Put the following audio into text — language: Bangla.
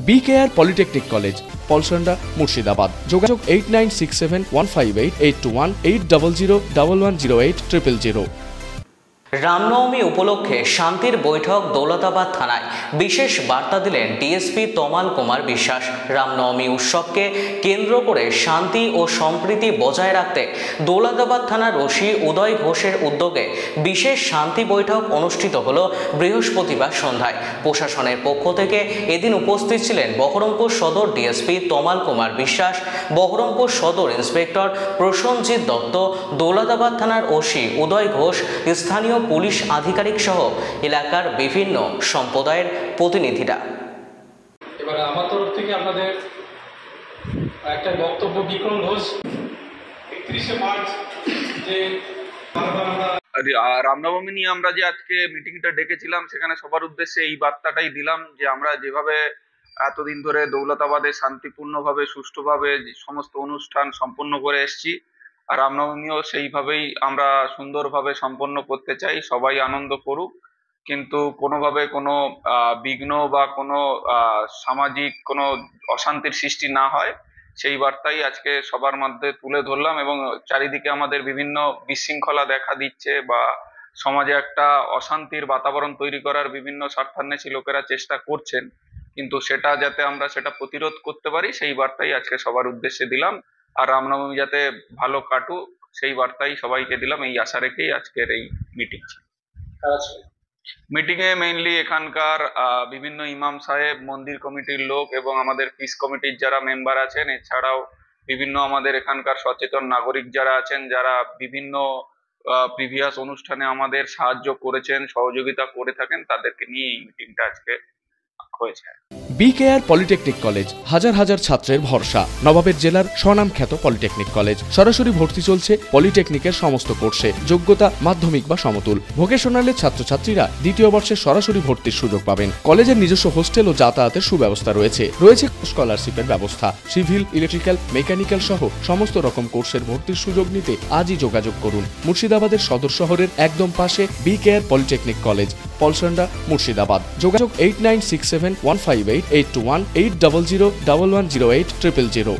BKR polytechnic college, Palsanda, Murshidabad. যোগাযোগ 8967158821 80011080 000। রামনবমী উপলক্ষে শান্তির বৈঠক দৌলতাবাদ থানায়। বিশেষ বার্তা দিলেন ডিএসপি তমাল কুমার বিশ্বাস। রামনবমী উৎসবকে কেন্দ্র করে শান্তি ও সম্প্রীতি বজায় রাখতে দৌলতাবাদ থানার ওসি উদয় ঘোষের উদ্যোগে বিশেষ শান্তি বৈঠক অনুষ্ঠিত হল বৃহস্পতিবার সন্ধ্যায়। প্রশাসনের পক্ষ থেকে এদিন উপস্থিত ছিলেন বহরমপুর সদর ডিএসপি তমাল কুমার বিশ্বাস, বহরমপুর সদর ইন্সপেক্টর প্রসেনজিৎ দত্ত, দৌলতাবাদ থানার ওসি উদয় ঘোষ, স্থানীয় পুলিশ আধিকারিক সহ এলাকার বিভিন্ন সম্প্রদায়ের প্রতিনিধিরা। এবার আমার তরফ থেকে আপনাদের একটা বক্তব্য। বিক্রম ঘোষ 31শে মার্চ যে রামনবমী নিয়ে আমরা যে আজকে মিটিংটা ডেকেছিলাম, সেখানে সবার উদ্দেশ্যে এই বার্তাটাই দিলাম যে আমরা যেভাবে এতদিন ধরে দৌলতাবাদে শান্তিপূর্ণভাবে সুষ্ঠুভাবে সমস্ত অনুষ্ঠান সম্পন্ন করে এসেছি, আর রামনবমীও সেইভাবেই আমরা সুন্দরভাবে সম্পন্ন করতে চাই। সবাই আনন্দ করুক, কিন্তু কোনোভাবে কোনো বিঘ্ন বা কোনো সামাজিক কোনো অশান্তির সৃষ্টি না হয়, সেই বার্তাই আজকে সবার মধ্যে তুলে ধরলাম। এবং চারিদিকে আমাদের বিভিন্ন বিশৃঙ্খলা দেখা দিচ্ছে বা সমাজে একটা অশান্তির বাতাবরণ তৈরি করার বিভিন্ন স্বার্থান্বেষী লোকেরা চেষ্টা করছেন, কিন্তু সেটা যাতে আমরা সেটা প্রতিরোধ করতে পারি, সেই বার্তাই আজকে সবার উদ্দেশ্যে দিলাম। আর রামনবমী যাতে ভালো কাটুক, সেই বার্তাই সবাইকে দিলাম, এই আশা রেখেই আজকের এই মিটিং। মিটিংয়ে মেইনলি এখানকার বিভিন্ন ইমাম সাহেব, মন্দির কমিটির লোক এবং আমাদের পিস কমিটির যারা মেম্বার আছেন, এছাড়াও বিভিন্ন আমাদের এখানকার সচেতন নাগরিক যারা আছেন, যারা বিভিন্ন প্রিভিয়াস অনুষ্ঠানে আমাদের সাহায্য করেছেন, সহযোগিতা করে থাকেন, তাদেরকে নিয়ে এই মিটিংটা আজকে হয়েছে। BKR পলিটেকনিক কলেজ, হাজার হাজার ছাত্রের ভরসা। নবাবের জেলার স্বনামখ্যাত পলিটেকনিক কলেজ। সরাসরি ভর্তি চলছে পলিটেকনিকের সমস্ত কোর্সে। যোগ্যতা মাধ্যমিক বা সমতুল। ভোকেশনালের ছাত্রছাত্রীরা দ্বিতীয় বর্ষে সরাসরি ভর্তির সুযোগ পাবেন। কলেজের নিজস্ব হোস্টেল ও যাতায়াতের সুব্যবস্থা রয়েছে। স্কলারশিপের ব্যবস্থা। সিভিল, ইলেকট্রিক্যাল, মেকানিক্যাল সহ সমস্ত রকম কোর্সের ভর্তির সুযোগ নিতে আজই যোগাযোগ করুন। মুর্শিদাবাদের সদর শহরের একদম পাশে BKR polytechnic college, Palsanda, Murshidabad. যোগাযোগ 8967158821 80011080 000।